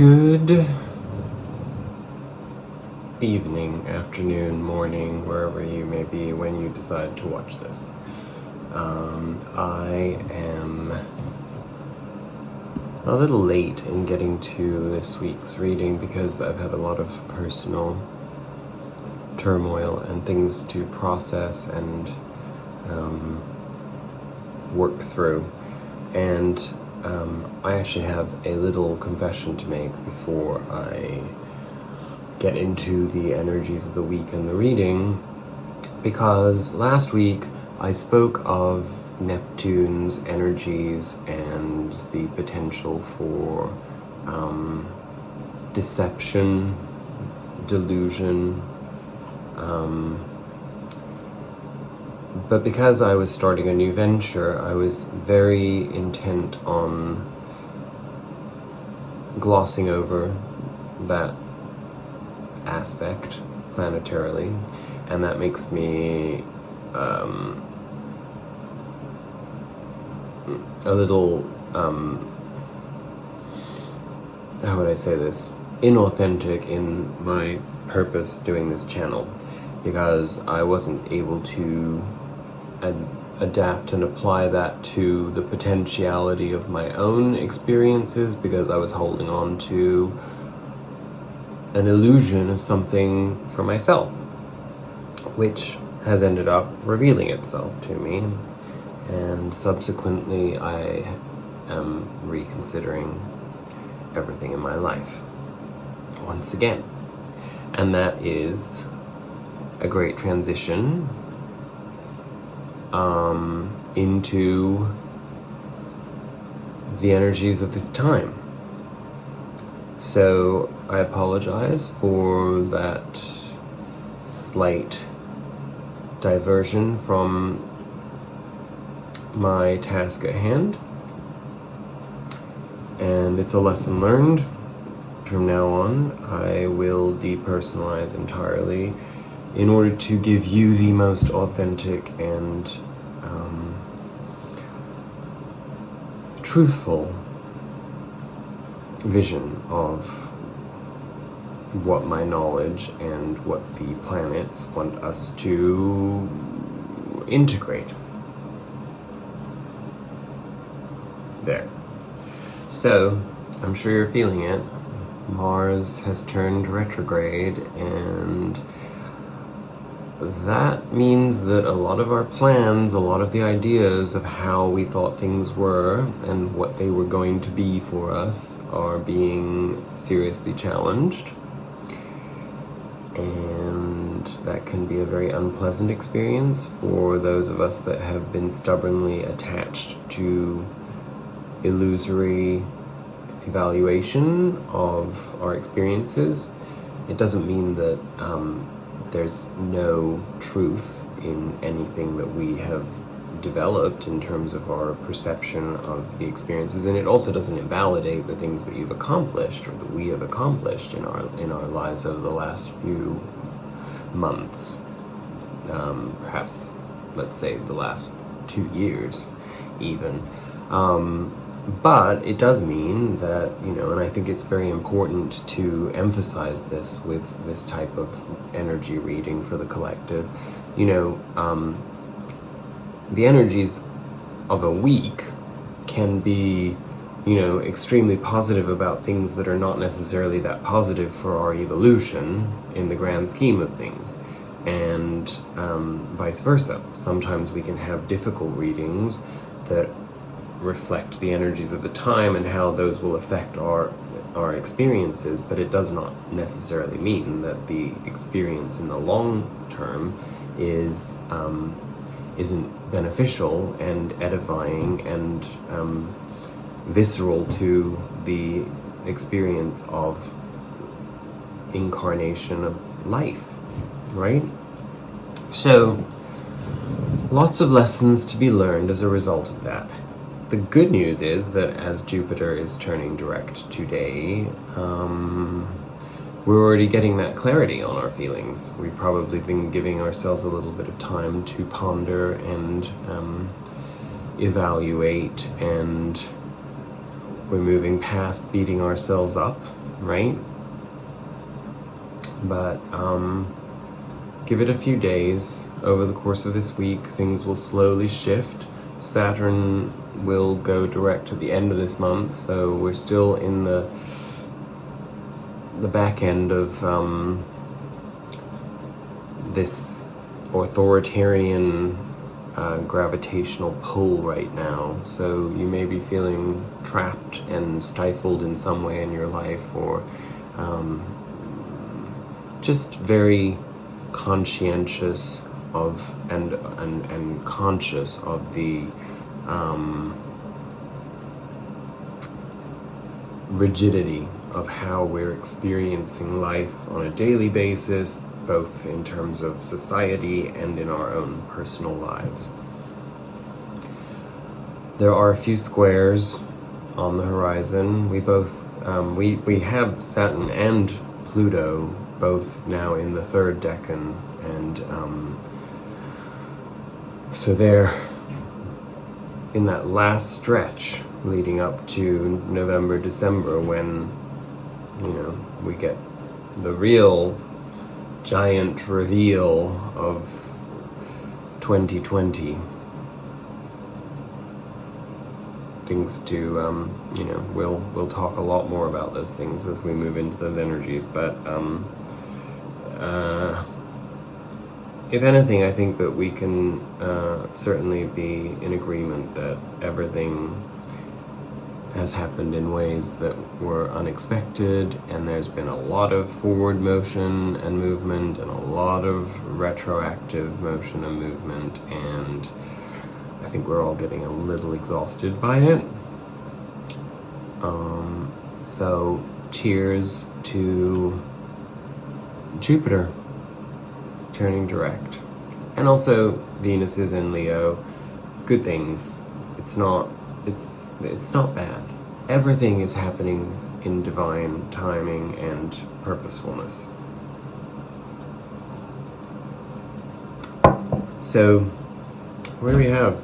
Good evening, afternoon, morning, wherever you may be when you decide to watch this. I am a little late in getting to this week's reading because I've had a lot of personal turmoil and things to process and work through. And I actually have a little confession to make before I get into the energies of the week and the reading, because last week I spoke of Neptune's energies and the potential for deception, delusion, but because I was starting a new venture, I was very intent on glossing over that aspect planetarily, and that makes me a little, how would I say this, inauthentic in my purpose doing this channel, because I wasn't able to adapt and apply that to the potentiality of my own experiences, because I was holding on to an illusion of something for myself, which has ended up revealing itself to me, and subsequently I am reconsidering everything in my life once again. And that is a great transition into the energies of this time. So I apologize for that slight diversion from my task at hand, and it's a lesson learned. From now on, I will depersonalize entirely in order to give you the most authentic and truthful vision of what my knowledge and what the planets want us to integrate. There. So, I'm sure you're feeling it. Mars has turned retrograde, and that means that a lot of our plans, a lot of the ideas of how we thought things were and what they were going to be for us are being seriously challenged. And that can be a very unpleasant experience for those of us that have been stubbornly attached to illusory evaluation of our experiences. It doesn't mean that there's no truth in anything that we have developed in terms of our perception of the experiences, and it also doesn't invalidate the things that you've accomplished or that we have accomplished in our lives over the last few months, perhaps let's say the last 2 years even. But it does mean that, and I think it's very important to emphasize this with this type of energy reading for the collective. The energies of a week can be, extremely positive about things that are not necessarily that positive for our evolution in the grand scheme of things, and vice versa. Sometimes we can have difficult readings that reflect the energies of the time and how those will affect our experiences, but it does not necessarily mean that the experience in the long term isn't beneficial and edifying and visceral to the experience of incarnation of life, right? So, lots of lessons to be learned as a result of that. The good news is that as Jupiter is turning direct today, we're already getting that clarity on our feelings. We've probably been giving ourselves a little bit of time to ponder and evaluate, and we're moving past beating ourselves up right? But give it a few days. Over the course of this week, things will slowly shift. Saturn will go direct at the end of this month, so we're still in the back end of this authoritarian gravitational pull right now. So you may be feeling trapped and stifled in some way in your life, or just very conscientious of and conscious of the rigidity of how we're experiencing life on a daily basis, both in terms of society and in our own personal lives. There are a few squares on the horizon. We both we have Saturn and Pluto both now in the third decan, and so they're in that last stretch leading up to November, December, when, you know, we get the real giant reveal of 2020. Things to, you know, we'll talk a lot more about those things as we move into those energies, but if anything, I think that we can certainly be in agreement that everything has happened in ways that were unexpected, and there's been a lot of forward motion and movement and a lot of retroactive motion and movement, and I think we're all getting a little exhausted by it. So cheers to Jupiter turning direct, and also Venus is in Leo. Good things. It's not bad. Everything is happening in divine timing and purposefulness. So what do we have?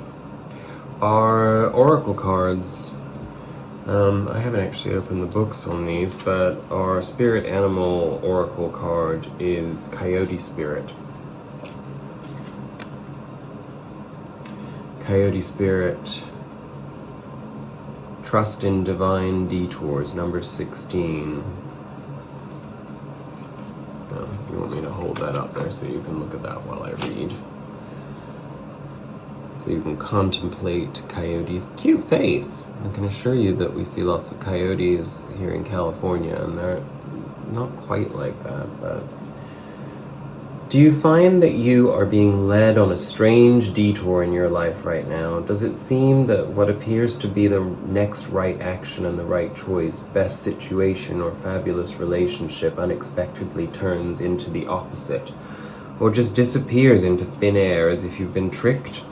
Our oracle cards. I haven't actually opened the books on these, but our spirit animal oracle card is Coyote Spirit. Coyote Spirit, trust in divine detours, number 16. You want me to hold that up there so you can look at that while I read. So you can contemplate coyotes' cute face. I can assure you that we see lots of coyotes here in California, and they're not quite like that, but... Do you find that you are being led on a strange detour in your life right now? Does it seem that what appears to be the next right action and the right choice, best situation or fabulous relationship unexpectedly turns into the opposite, or just disappears into thin air as if you've been tricked?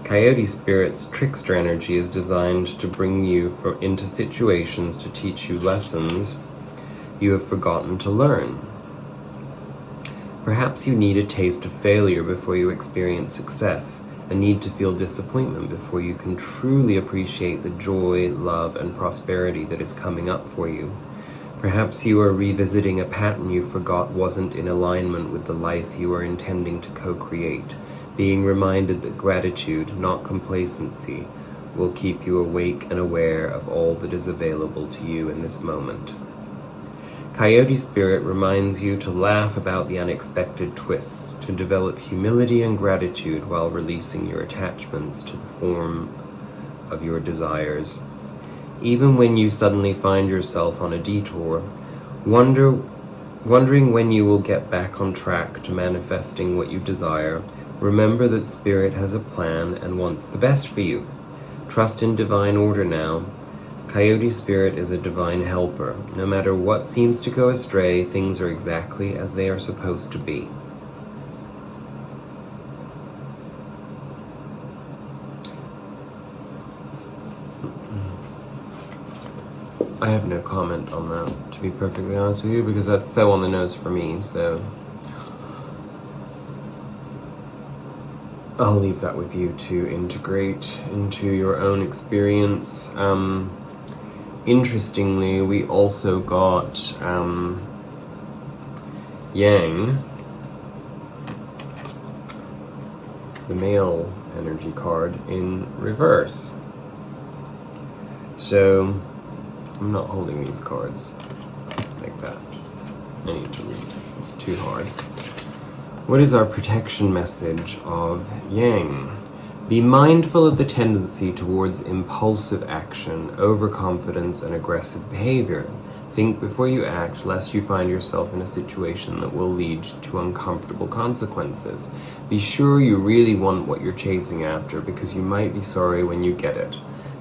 Coyote Spirit's trickster energy is designed to bring you into situations to teach you lessons you have forgotten to learn. Perhaps you need a taste of failure before you experience success, a need to feel disappointment before you can truly appreciate the joy, love, and prosperity that is coming up for you. Perhaps you are revisiting a pattern you forgot wasn't in alignment with the life you are intending to co-create, being reminded that gratitude, not complacency, will keep you awake and aware of all that is available to you in this moment. Coyote Spirit reminds you to laugh about the unexpected twists, to develop humility and gratitude while releasing your attachments to the form of your desires. Even when you suddenly find yourself on a detour, wondering when you will get back on track to manifesting what you desire, remember that Spirit has a plan and wants the best for you. Trust in divine order now. Coyote Spirit is a divine helper. No matter what seems to go astray, things are exactly as they are supposed to be. I have no comment on that, to be perfectly honest with you, because that's so on the nose for me, so I'll leave that with you to integrate into your own experience. interestingly, we also got Yang, the male energy card, in reverse. So I'm not holding these cards like that. I need to read. It's too hard. What is our protection message of Yang? Be mindful of the tendency towards impulsive action, overconfidence, and aggressive behavior. Think before you act, lest you find yourself in a situation that will lead to uncomfortable consequences. Be sure you really want what you're chasing after, because you might be sorry when you get it.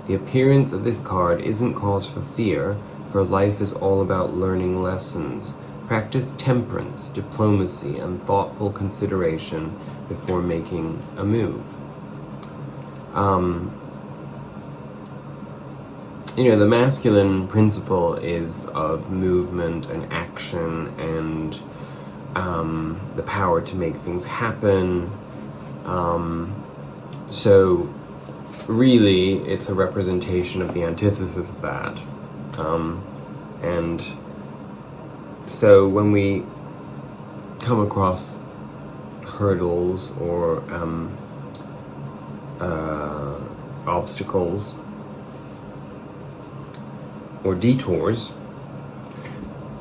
The appearance of this card isn't cause for fear, for life is all about learning lessons. Practice temperance, diplomacy, and thoughtful consideration before making a move. The masculine principle is of movement and action and the power to make things happen. So really, it's a representation of the antithesis of that. And so when we come across hurdles or obstacles or detours,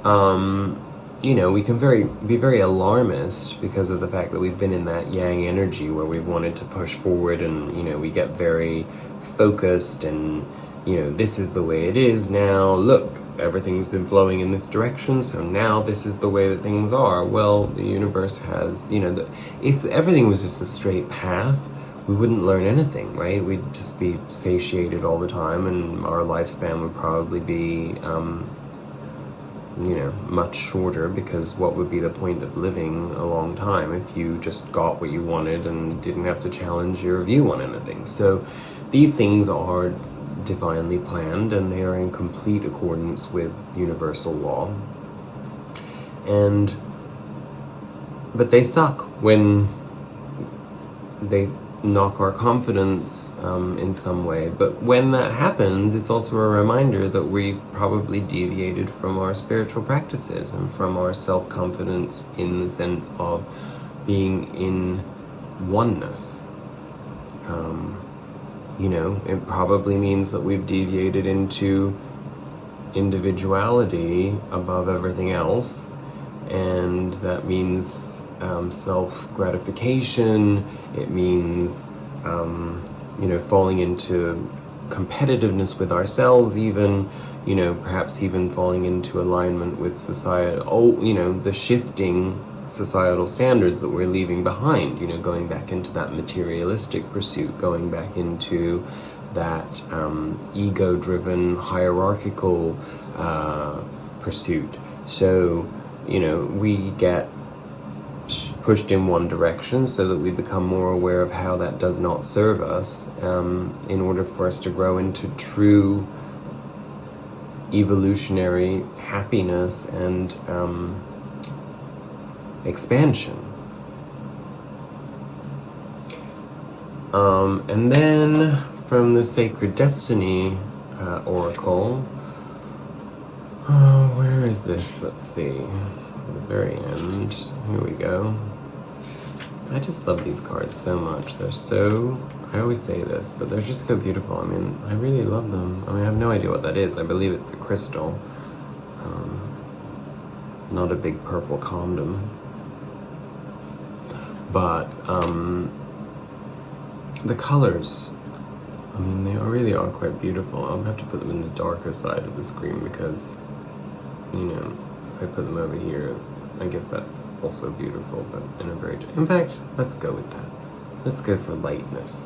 we can be very alarmist because of the fact that we've been in that yang energy where we've wanted to push forward, and we get very focused, and this is the way it is now. Look, everything's been flowing in this direction, so now this is the way that things are. Well, the universe has, if everything was just a straight path, we wouldn't learn anything, right? We'd just be satiated all the time, and our lifespan would probably be, much shorter, because what would be the point of living a long time if you just got what you wanted and didn't have to challenge your view on anything? So these things are divinely planned, and they are in complete accordance with universal law. But they suck when they knock our confidence in some way. But when that happens, it's also a reminder that we've probably deviated from our spiritual practices and from our self-confidence in the sense of being in oneness. It probably means that we've deviated into individuality above everything else, and that means self-gratification. It means falling into competitiveness with ourselves, even perhaps even falling into alignment with society, the shifting societal standards that we're leaving behind, going back into that materialistic pursuit, going back into that ego-driven hierarchical pursuit. So we get pushed in one direction so that we become more aware of how that does not serve us, in order for us to grow into true evolutionary happiness and expansion. And then from the Sacred Destiny Oracle, where is this? Let's see. At the very end. Here we go. I just love these cards so much. I always say this, but they're just so beautiful. I really love them. I have no idea what that is. I believe it's a crystal. Not a big purple condom. But the colors, they really are quite beautiful. I'll have to put them in the darker side of the screen because, if I put them over here, I guess that's also beautiful, but in fact, let's go with that. Let's go for lightness.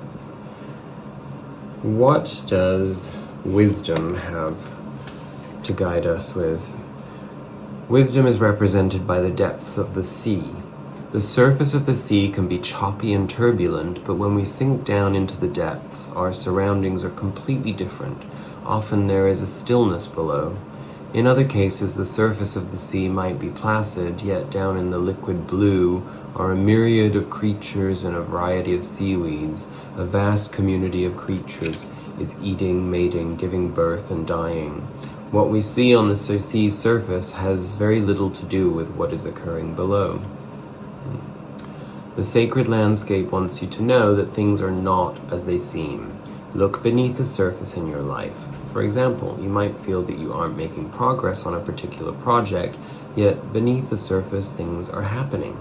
What does wisdom have to guide us with? Wisdom is represented by the depths of the sea. The surface of the sea can be choppy and turbulent, but when we sink down into the depths, our surroundings are completely different. Often there is a stillness below. In other cases, the surface of the sea might be placid, yet down in the liquid blue are a myriad of creatures and a variety of seaweeds, a vast community of creatures, is eating, mating, giving birth, and dying. What we see on the sea's surface has very little to do with what is occurring below. The sacred landscape wants you to know that things are not as they seem. Look beneath the surface in your life. For example, you might feel that you aren't making progress on a particular project, yet beneath the surface things are happening.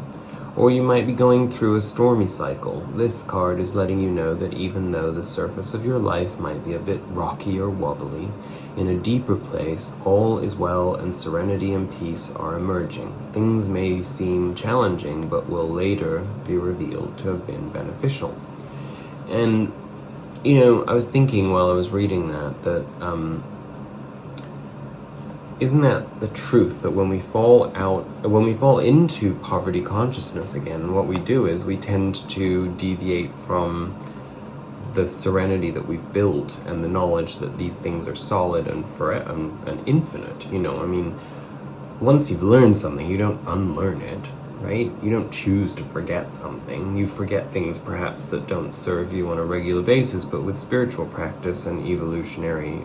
Or you might be going through a stormy cycle. This card is letting you know that even though the surface of your life might be a bit rocky or wobbly, in a deeper place, all is well and serenity and peace are emerging. Things may seem challenging, but will later be revealed to have been beneficial. And, I was thinking while I was reading that isn't that the truth, that when we fall into poverty consciousness again, what we do is we tend to deviate from the serenity that we've built and the knowledge that these things are solid and forever and infinite. Once you've learned something, you don't unlearn it, right? You don't choose to forget something. You forget things perhaps that don't serve you on a regular basis, but with spiritual practice and evolutionary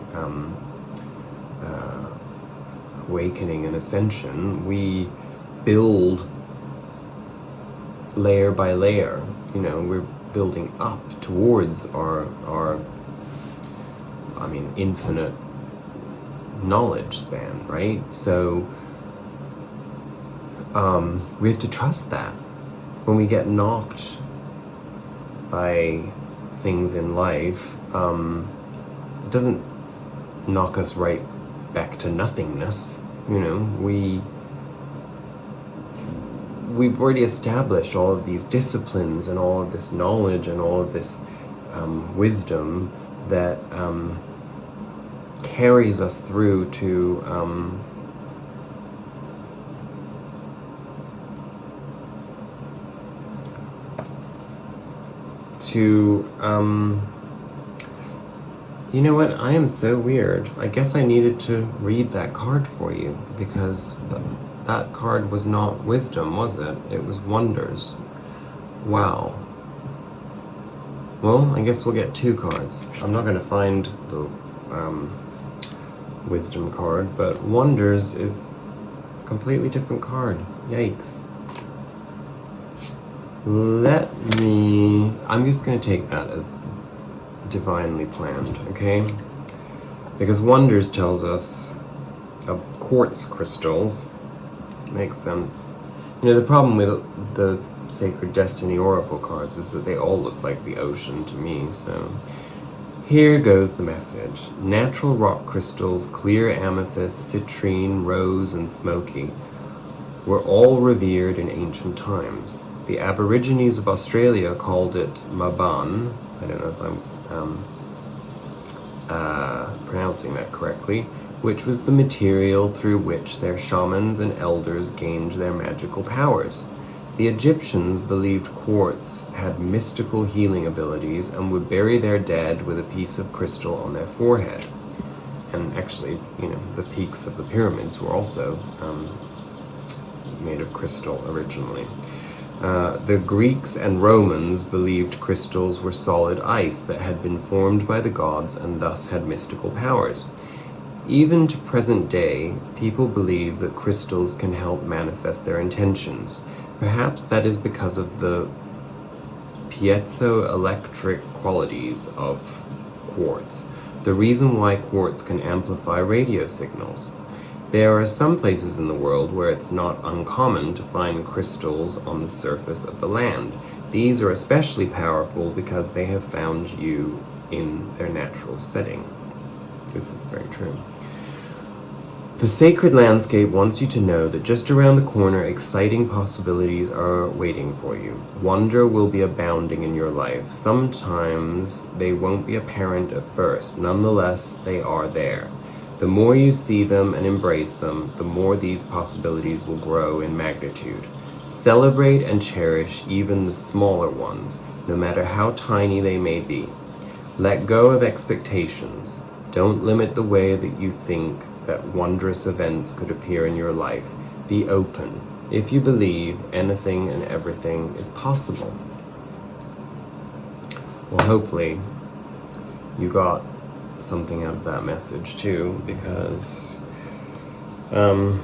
awakening and ascension, we build layer by layer. We're building up towards our infinite knowledge span, right? So we have to trust that. When we get knocked by things in life, it doesn't knock us right back to nothingness. We've already established all of these disciplines and all of this knowledge and all of this wisdom that carries us through to you know what? I am so weird. I guess I needed to read that card for you, because that card was not wisdom, was it? It was wonders. Wow. Well, I guess we'll get two cards. I'm not going to find the wisdom card, but wonders is a completely different card. Yikes. I'm just going to take that as divinely planned, okay? Because wonders tells us of quartz crystals. Makes sense. The problem with the Sacred Destiny Oracle cards is that they all look like the ocean to me, so here goes the message. Natural rock crystals, clear amethyst, citrine, rose, and smoky, were all revered in ancient times. The Aborigines of Australia called it Maban. I don't know if I'm pronouncing that correctly, which was the material through which their shamans and elders gained their magical powers. The Egyptians believed quartz had mystical healing abilities and would bury their dead with a piece of crystal on their forehead. And actually, the peaks of the pyramids were also made of crystal originally. The Greeks and Romans believed crystals were solid ice that had been formed by the gods and thus had mystical powers. Even to present day, people believe that crystals can help manifest their intentions. Perhaps that is because of the piezoelectric qualities of quartz, the reason why quartz can amplify radio signals. There are some places in the world where it's not uncommon to find crystals on the surface of the land. These are especially powerful because they have found you in their natural setting. This is very true. The sacred landscape wants you to know that just around the corner, exciting possibilities are waiting for you. Wonder will be abounding in your life. Sometimes they won't be apparent at first. Nonetheless, they are there. The more you see them and embrace them, the more these possibilities will grow in magnitude. Celebrate and cherish even the smaller ones, no matter how tiny they may be. Let go of expectations. Don't limit the way that you think that wondrous events could appear in your life. Be open. If you believe, anything and everything is possible. Well, hopefully you got something out of that message too, because and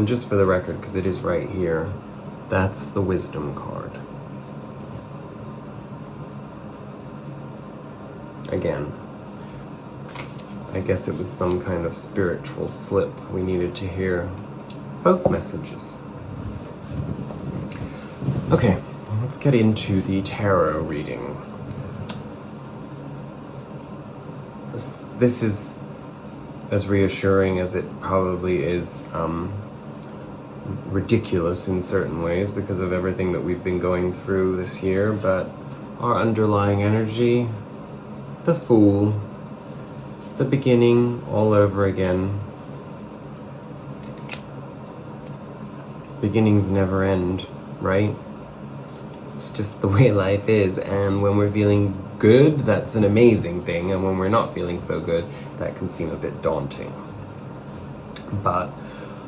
just for the record, because it is right here, that's the wisdom card. Again, I guess it was some kind of spiritual slip. We needed to hear both messages. Okay, let's get into the tarot reading. This is as reassuring as it probably is ridiculous in certain ways because of everything that we've been going through this year, but our underlying energy, the Fool, the beginning all over again. Beginnings never end, right? It's just the way life is, and when we're feeling good, that's an amazing thing, and when we're not feeling so good, that can seem a bit daunting. But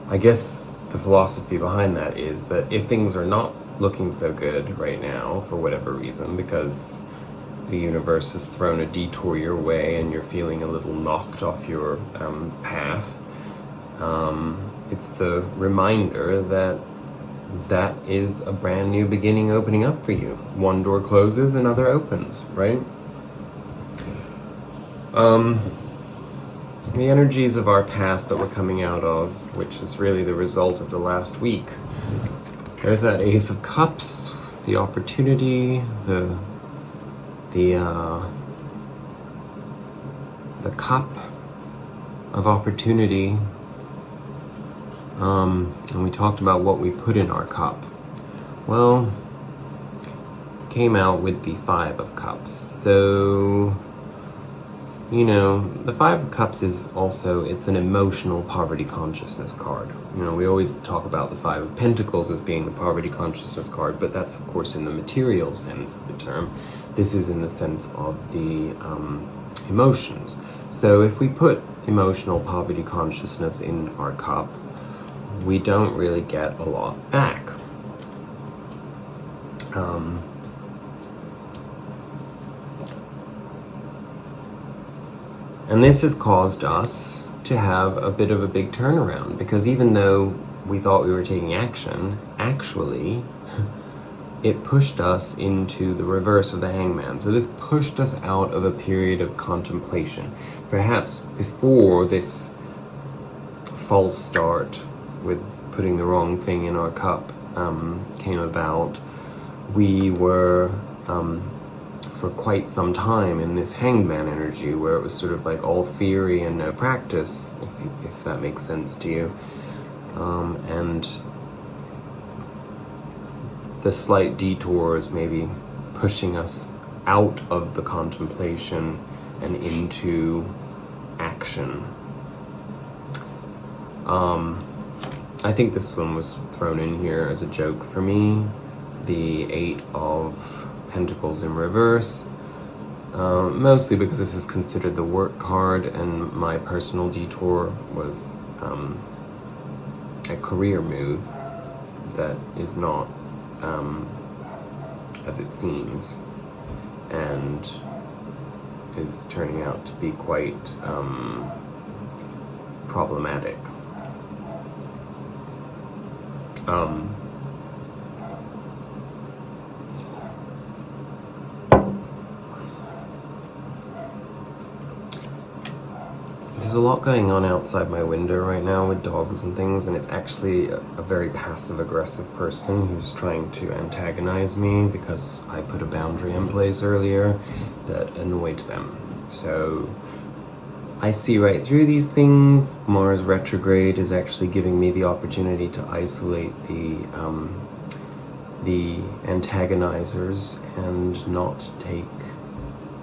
I guess the philosophy behind that is that if things are not looking so good right now, for whatever reason, because the universe has thrown a detour your way and you're feeling a little knocked off your path, it's the reminder that that is a brand new beginning opening up for you. One door closes, another opens, right? The energies of our past that we're coming out of, which is really the result of the last week. There's that Ace of Cups, the opportunity, the cup of opportunity. And we talked about what we put in our cup. Well, came out with the Five of Cups. So, you know, the Five of Cups is also, it's an emotional poverty consciousness card. You know, we always talk about the Five of Pentacles as being the poverty consciousness card, but that's of course in the material sense of the term. This is in the sense of the emotions. So if we put emotional poverty consciousness in our cup, we don't really get a lot back. And this has caused us to have a bit of a big turnaround, because even though we thought we were taking action, actually it pushed us into the reverse of the Hangman. So this pushed us out of a period of contemplation. Perhaps before this false start with putting the wrong thing in our cup came about, we were for quite some time in this Hangman energy where it was sort of like all theory and no practice, if that makes sense to you. And the slight detours maybe pushing us out of the contemplation and into action. I think this one was thrown in here as a joke for me. The Eight of Pentacles in reverse. Mostly because this is considered the work card, and my personal detour was a career move that is not as it seems, and is turning out to be quite problematic. There's a lot going on outside my window right now with dogs and things, and it's actually a very passive-aggressive person who's trying to antagonize me because I put a boundary in place earlier that annoyed them. So I see right through these things. Mars retrograde is actually giving me the opportunity to isolate the antagonizers and not take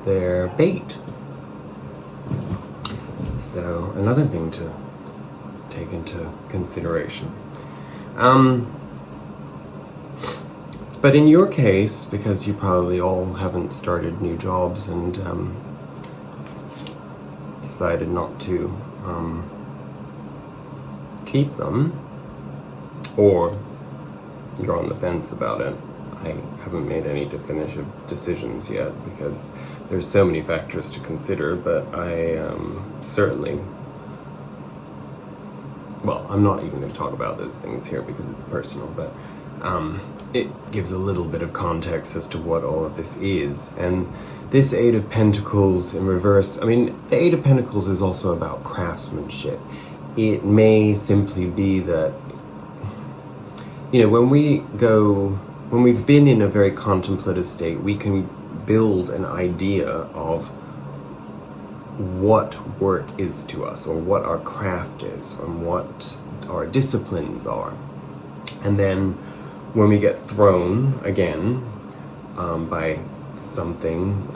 their bait. So another thing to take into consideration. But in your case, because you probably all haven't started new jobs and decided not to keep them, or you're on the fence about it, I haven't made any definitive decisions yet because there's so many factors to consider, but I certainly, well, I'm not even going to talk about those things here because it's personal, but it gives a little bit of context as to what all of this is. And this Eight of Pentacles in reverse, I mean, the Eight of Pentacles is also about craftsmanship. It may simply be that, you know, when we've been in a very contemplative state, we can build an idea of what work is to us, or what our craft is, and what our disciplines are. And then when we get thrown again by something,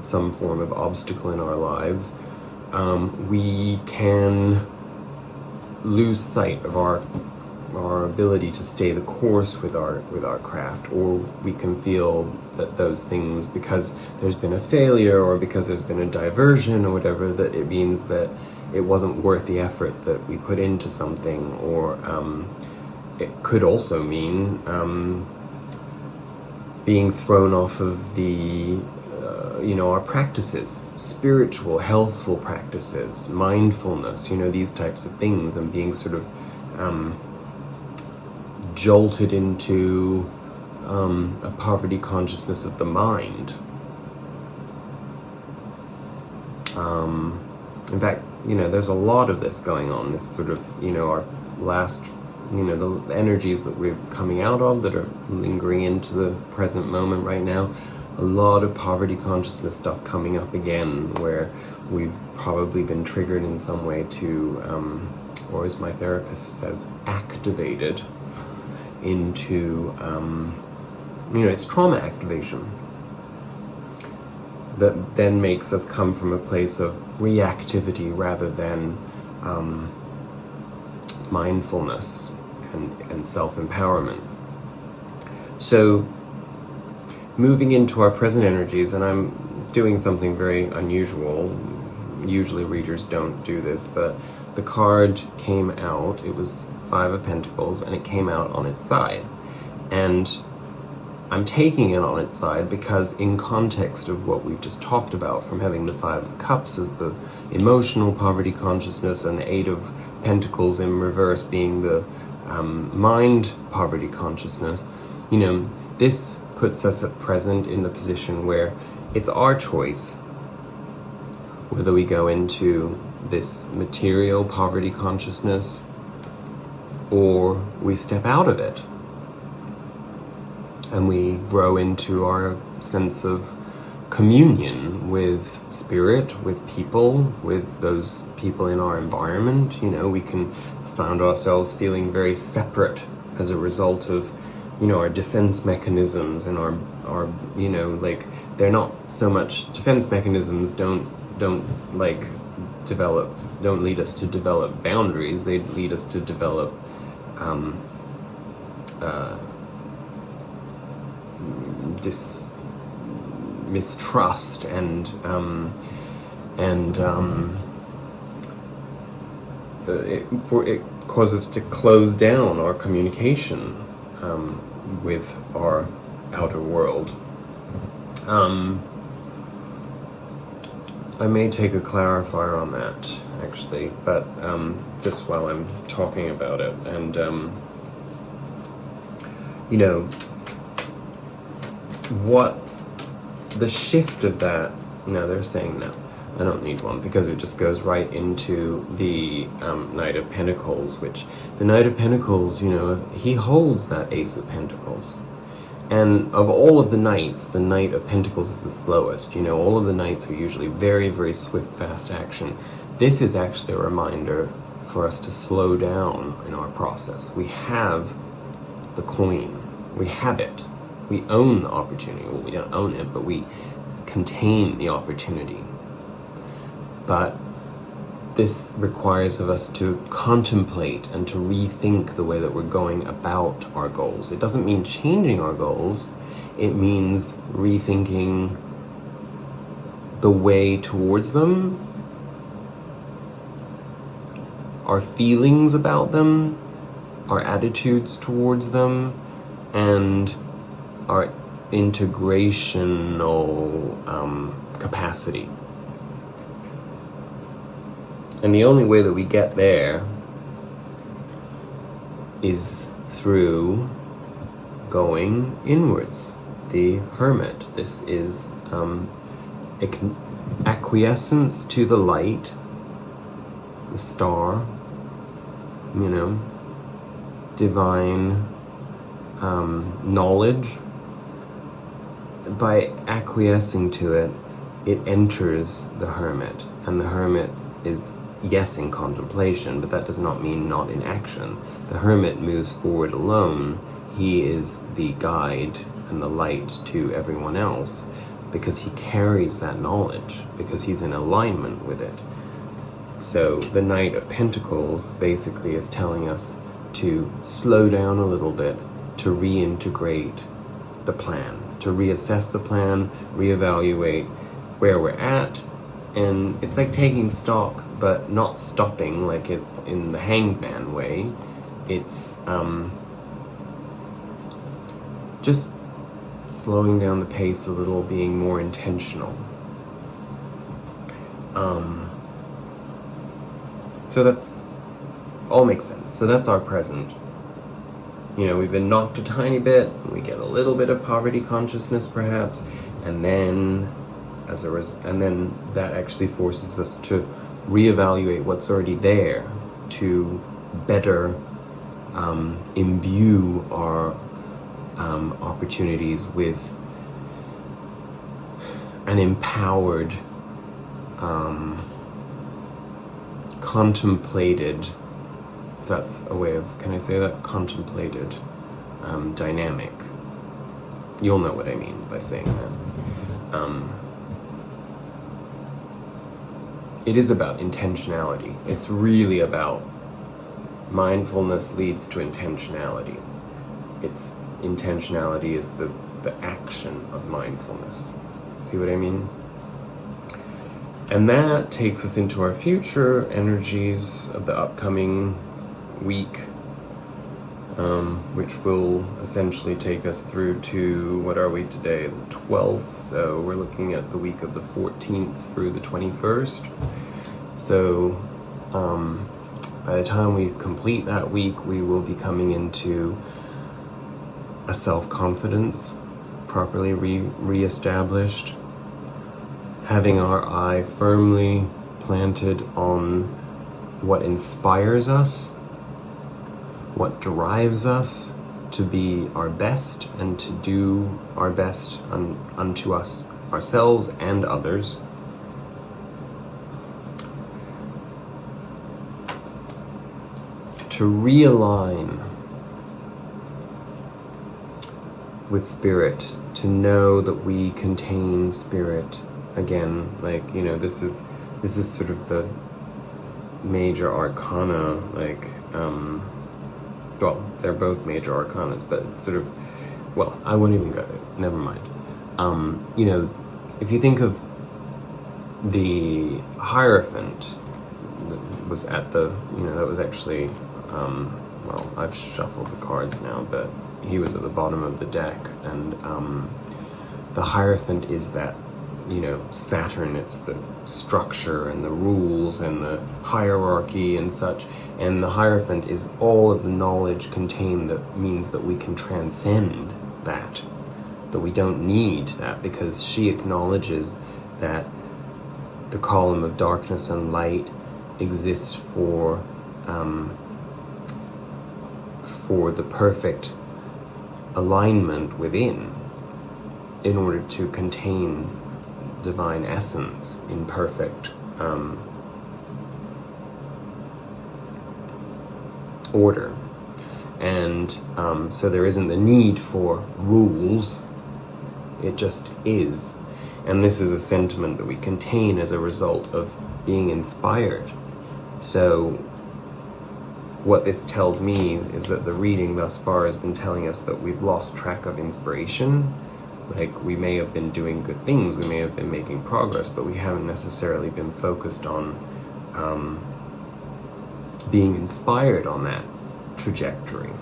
some form of obstacle in our lives, we can lose sight of our ability to stay the course with our craft, or we can feel that those things, because there's been a failure or because there's been a diversion or whatever, that it means that it wasn't worth the effort that we put into something. Or it could also mean being thrown off of the our practices, spiritual, healthful practices, mindfulness, these types of things, and being sort of jolted into a poverty consciousness of the mind. In fact, there's a lot of this going on, this sort of, our last, the energies that we're coming out of that are lingering into the present moment right now. A lot of poverty consciousness stuff coming up again, where we've probably been triggered in some way to, or as my therapist says, activated into, it's trauma activation that then makes us come from a place of reactivity rather than mindfulness and self-empowerment. So moving into our present energies, and I'm doing something very unusual. Usually readers don't do this, but the card came out, it was Five of Pentacles, and it came out on its side. And I'm taking it on its side because in context of what we've just talked about, from having the Five of Cups as the emotional poverty consciousness and the Eight of Pentacles in reverse being the mind poverty consciousness, this puts us at present in the position where it's our choice whether we go into this material poverty consciousness or we step out of it and we grow into our sense of communion with spirit, with people, with those people in our environment. We can find ourselves feeling very separate as a result of our defense mechanisms and our they're not so much defense mechanisms don't lead us to develop boundaries. They lead us to develop mistrust and it causes us to close down our communication with our outer world. I may take a clarifier on that, actually, but just while I'm talking about it. And, what the shift of that, no, they're saying no, I don't need one, because it just goes right into the Knight of Pentacles, which the Knight of Pentacles, he holds that Ace of Pentacles. And of all of the knights, the Knight of Pentacles is the slowest. All of the knights are usually very, very swift, fast action. This is actually a reminder for us to slow down in our process. We have the coin. We have it. We own the opportunity. Well, we don't own it, but we contain the opportunity. But this requires of us to contemplate and to rethink the way that we're going about our goals. It doesn't mean changing our goals. It means rethinking the way towards them, our feelings about them, our attitudes towards them, and our integrational capacity. And the only way that we get there is through going inwards. The Hermit. This is acquiescence to the light, the star, divine knowledge. By acquiescing to it, it enters the Hermit, and the Hermit is, yes, in contemplation, but that does not mean not in action. The Hermit moves forward alone. He is the guide and the light to everyone else because he carries that knowledge, because he's in alignment with it. So the Knight of Pentacles basically is telling us to slow down a little bit, to reintegrate the plan, to reassess the plan, reevaluate where we're at. And it's like taking stock, but not stopping like it's in the Hangman way. It's just slowing down the pace a little, being more intentional. So that's all makes sense. So that's our present. We've been knocked a tiny bit, we get a little bit of poverty consciousness perhaps, and then that actually forces us to reevaluate what's already there, to better imbue our opportunities with an empowered, contemplated, if that's a way of, can I say that? Contemplated dynamic. You'll know what I mean by saying that. It is about intentionality. It's really about mindfulness leads to intentionality. Intentionality is the action of mindfulness. See what I mean? And that takes us into our future energies of the upcoming week, which will essentially take us through to, what are we today, the 12th, so we're looking at the week of the 14th through the 21st. So by the time we complete that week, we will be coming into a self-confidence properly re-established, having our eye firmly planted on what inspires us, what drives us to be our best and to do our best unto us, ourselves and others. To realign with spirit, to know that we contain spirit. Again, this is sort of the major arcana, well, they're both major arcanas, but it's sort of, well, I won't even go there, never mind. If you think of the Hierophant that was at the, that was actually, well, I've shuffled the cards now, but he was at the bottom of the deck, and the Hierophant is that, Saturn, it's the structure and the rules and the hierarchy and such, and the Hierophant is all of the knowledge contained that means that we can transcend that we don't need that, because she acknowledges that the column of darkness and light exists for the perfect alignment within, in order to contain divine essence in perfect order. And so there isn't the need for rules, it just is. And this is a sentiment that we contain as a result of being inspired. So what this tells me is that the reading thus far has been telling us that we've lost track of inspiration. We may have been doing good things, we may have been making progress, but we haven't necessarily been focused on being inspired on that trajectory.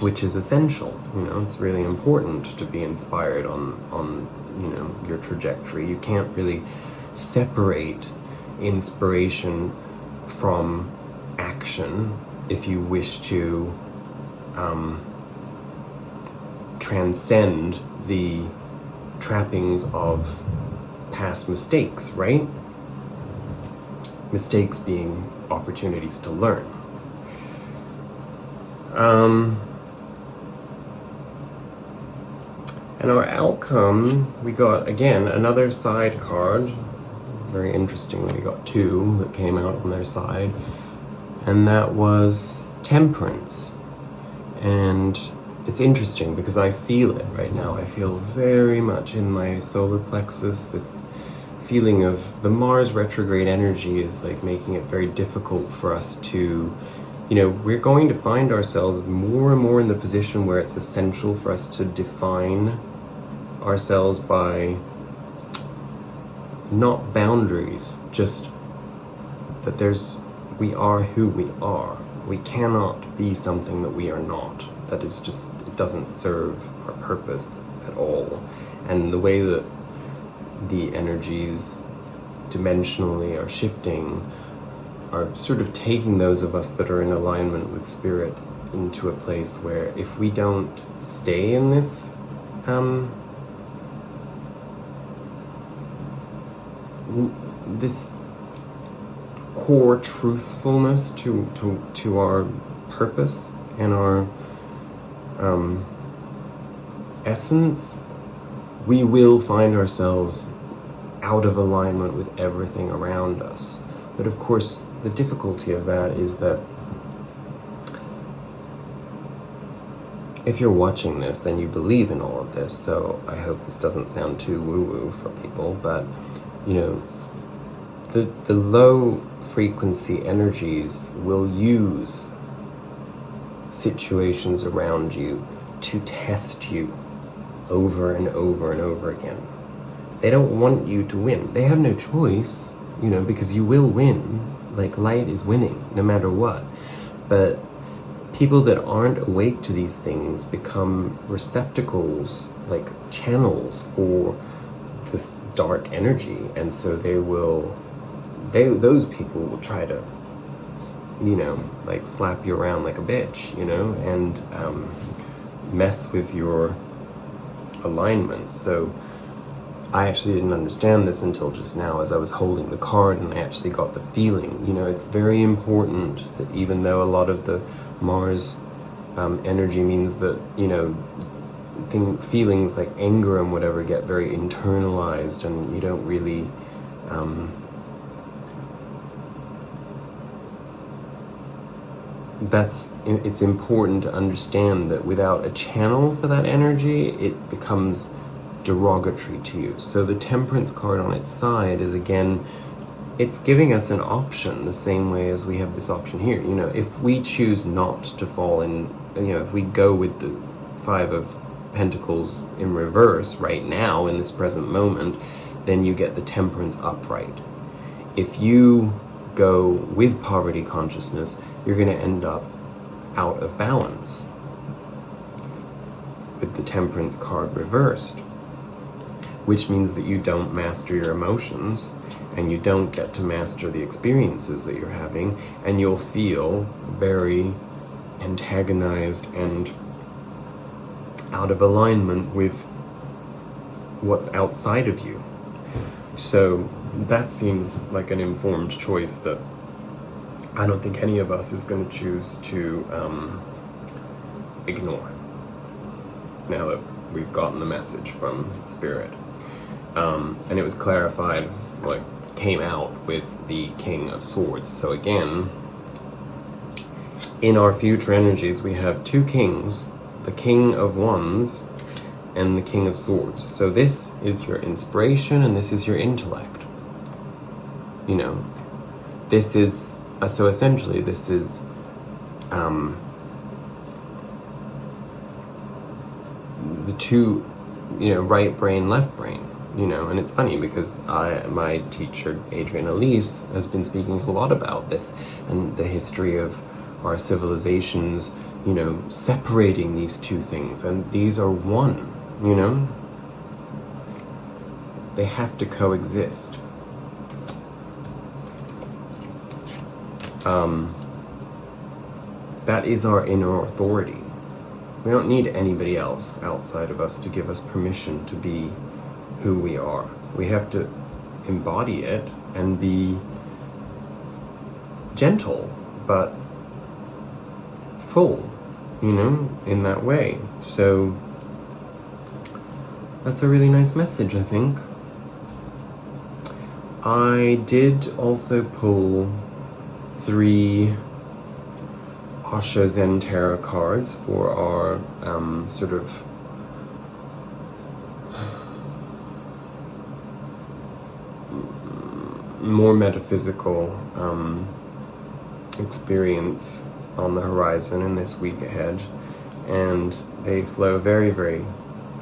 which is essential. It's really important to be inspired on your trajectory. You can't really separate inspiration from action if you wish to transcend the trappings of past mistakes, right? Mistakes being opportunities to learn. And our outcome, we got, again, another side card. Very interestingly, we got two that came out on their side. And that was Temperance. And it's interesting because I feel it right now. I feel very much in my solar plexus, this feeling of the Mars retrograde energy is like making it very difficult for us to, we're going to find ourselves more and more in the position where it's essential for us to define ourselves by not boundaries, just that we are who we are. We cannot be something that we are not. That is just, it doesn't serve our purpose at all. And the way that the energies dimensionally are shifting are sort of taking those of us that are in alignment with spirit into a place where if we don't stay in this this core truthfulness to our purpose and our essence, we will find ourselves out of alignment with everything around us. But of course, the difficulty of that is that if you're watching this, then you believe in all of this. So I hope this doesn't sound too woo-woo for people, but the low frequency energies will use situations around you to test you over and over and over again. They don't want you to win. They have no choice, because you will win. Like, light is winning no matter what. But people that aren't awake to these things become receptacles, like channels for this dark energy, and so those people will try to like slap you around like a bitch, and mess with your alignment. So I actually didn't understand this until just now as I was holding the card, and I actually got the feeling, it's very important that even though a lot of the Mars energy means that, feelings like anger and whatever get very internalized, and you don't really it's important to understand that without a channel for that energy, it becomes derogatory to you. So the Temperance card on its side is, again, it's giving us an option the same way as we have this option here. If we choose not to fall in, if we go with the Five of Pentacles in reverse right now in this present moment, then you get the Temperance upright. If you go with poverty consciousness, you're going to end up out of balance with the Temperance card reversed, which means that you don't master your emotions and you don't get to master the experiences that you're having, and you'll feel very antagonized and out of alignment with what's outside of you. So that seems like an informed choice that I don't think any of us is going to choose to ignore, now that we've gotten the message from Spirit. And it was clarified, came out with the King of Swords. So again, in our future energies, we have two kings, the King of Wands and the King of Swords. So this is your inspiration and this is your intellect. This is, so essentially this is the two, right brain, left brain, and it's funny because my teacher, Adrienne Elise, has been speaking a lot about this and the history of our civilizations, separating these two things, and these are one, They have to coexist. That is our inner authority. We don't need anybody else outside of us to give us permission to be who we are. We have to embody it and be gentle, but full, in that way. So that's a really nice message, I think. I did also pull 3 Osho Zen Tarot cards for our sort of more metaphysical experience on the horizon in this week ahead, and they flow very, very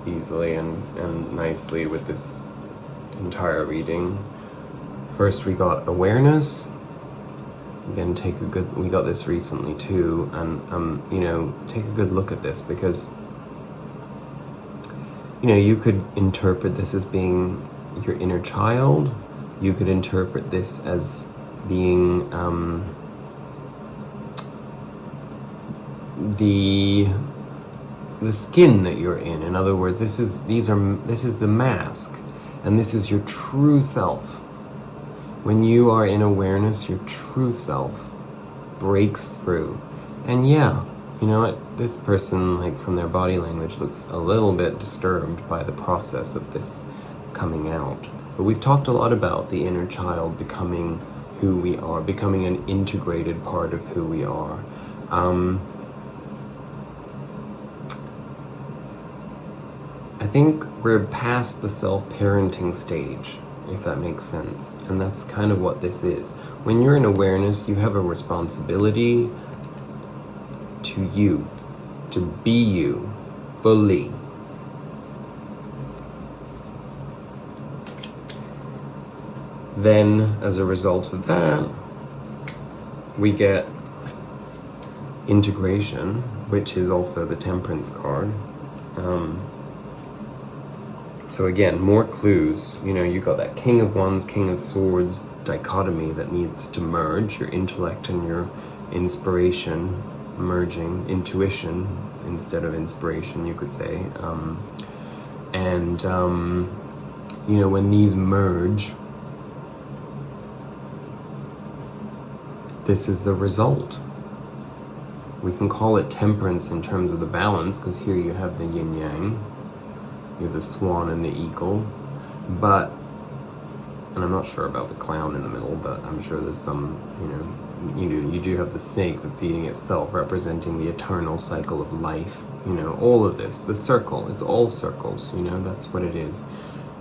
easily and nicely with this entire reading. First, we got awareness. Again, we got this recently too, and take a good look at this, because you could interpret this as being your inner child. You could interpret this as being the skin that you're in. In other words, this is the mask, and this is your true self. When you are in awareness, your true self breaks through. And yeah, you know what? This person, like from their body language, looks a little bit disturbed by the process of this coming out. But we've talked a lot about the inner child becoming who we are, becoming an integrated part of who we are. I think we're past the self-parenting stage, if that makes sense. And that's kind of what this is. When you're in awareness, you have a responsibility to be you fully. Then, as a result of that, we get integration, which is also the Temperance card. So again, more clues. You got that King of Wands, King of Swords dichotomy that needs to merge, your intellect and your inspiration merging, intuition instead of inspiration, you could say. When these merge, this is the result. We can call it temperance in terms of the balance, because here you have the yin yang. You have the swan and the eagle, and I'm not sure about the clown in the middle, but I'm sure there's some, you do have the snake that's eating itself, representing the eternal cycle of life, all of this, the circle, it's all circles, that's what it is.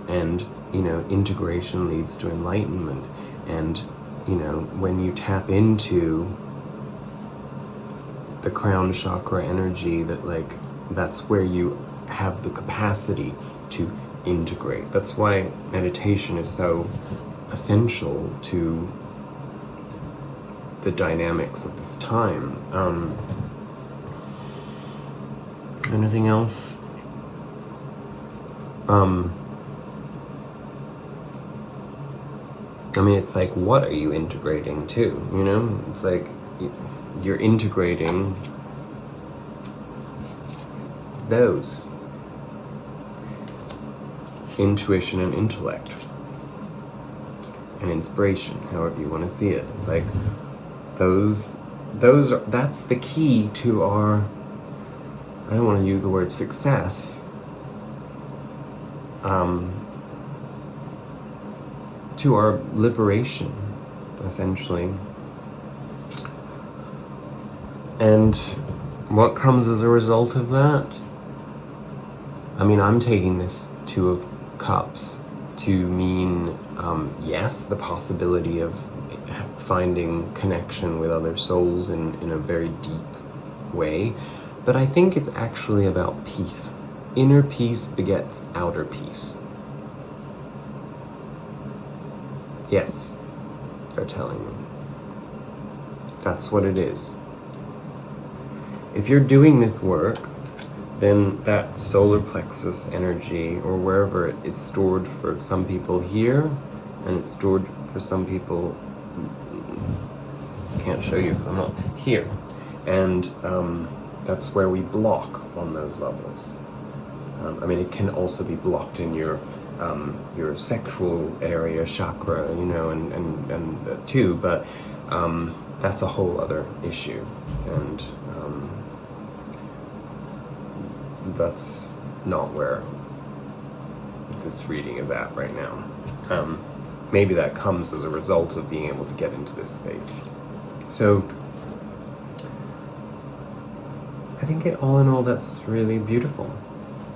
And, integration leads to enlightenment. And, when you tap into the crown chakra energy, that's where you have the capacity to integrate. That's why meditation is so essential to the dynamics of this time. Anything else? It's like, what are you integrating to? It's like you're integrating those. Intuition and intellect and inspiration, however you want to see it. It's like that's the key to our, I don't want to use the word success, to our liberation, essentially. And what comes as a result of that? I'm taking this Two of Cups to mean, yes, the possibility of finding connection with other souls in a very deep way, but I think it's actually about peace. Inner peace begets outer peace. Yes, they're telling me. That's what it is. if you're doing this work, then that solar plexus energy, or wherever it is stored for some people here, and it's stored for some people, can't show you because I'm not here, and that's where we block on those levels. I mean, it can also be blocked in your sexual area, chakra, you know, and too, but that's a whole other issue, and that's not where this reading is at right now. Maybe that comes as a result of being able to get into this space. So I think all in all, that's really beautiful.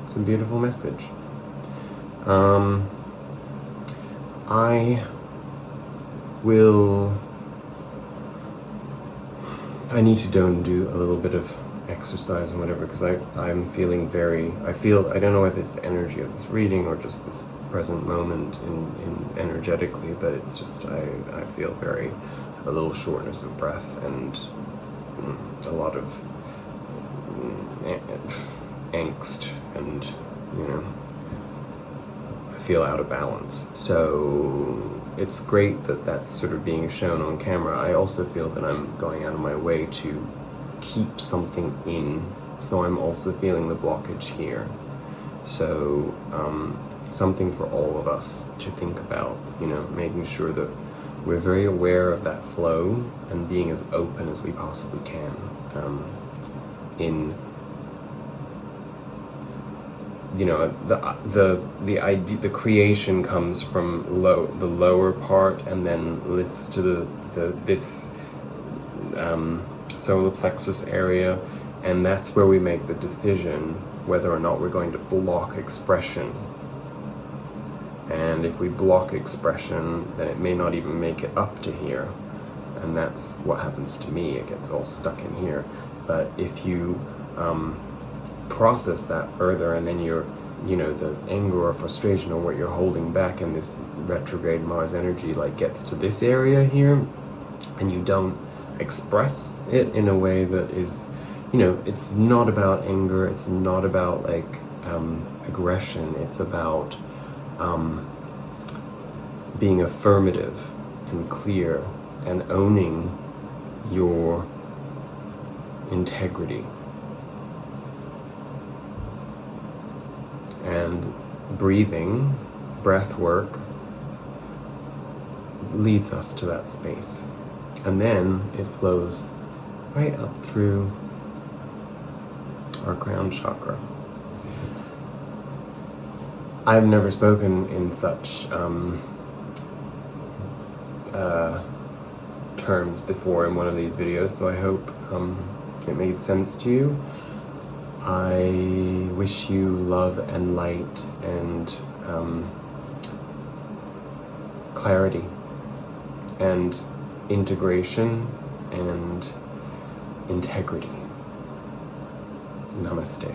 It's a beautiful message. I need to go and do a little bit of exercise and whatever, because I'm feeling I don't know whether it's the energy of this reading or just this present moment in energetically, but it's just, I feel a little shortness of breath and a lot of angst, and, you know, I feel out of balance. So it's great that that's sort of being shown on camera. I also feel that I'm going out of my way to keep something in, so I'm also feeling the blockage here. So something for all of us to think about, you know, making sure that we're very aware of that flow and being as open as we possibly can in, you know, the idea, the creation comes from the lower part and then lifts to this solar plexus area, and that's where we make the decision whether or not we're going to block expression. And if we block expression, then it may not even make it up to here, and that's what happens to me. It gets all stuck in here. But if you process that further, and then you're, you know, the anger or frustration or what you're holding back in this retrograde Mars energy, like, gets to this area here, and you don't express it in a way that is, you know, it's not about anger, it's not about like aggression, it's about being affirmative and clear and owning your integrity. And breathing, breath work, leads us to that space. And then it flows right up through our crown chakra. I've never spoken in such terms before in one of these videos, so I hope it made sense to you. I wish you love and light and clarity and integration and integrity. Namaste.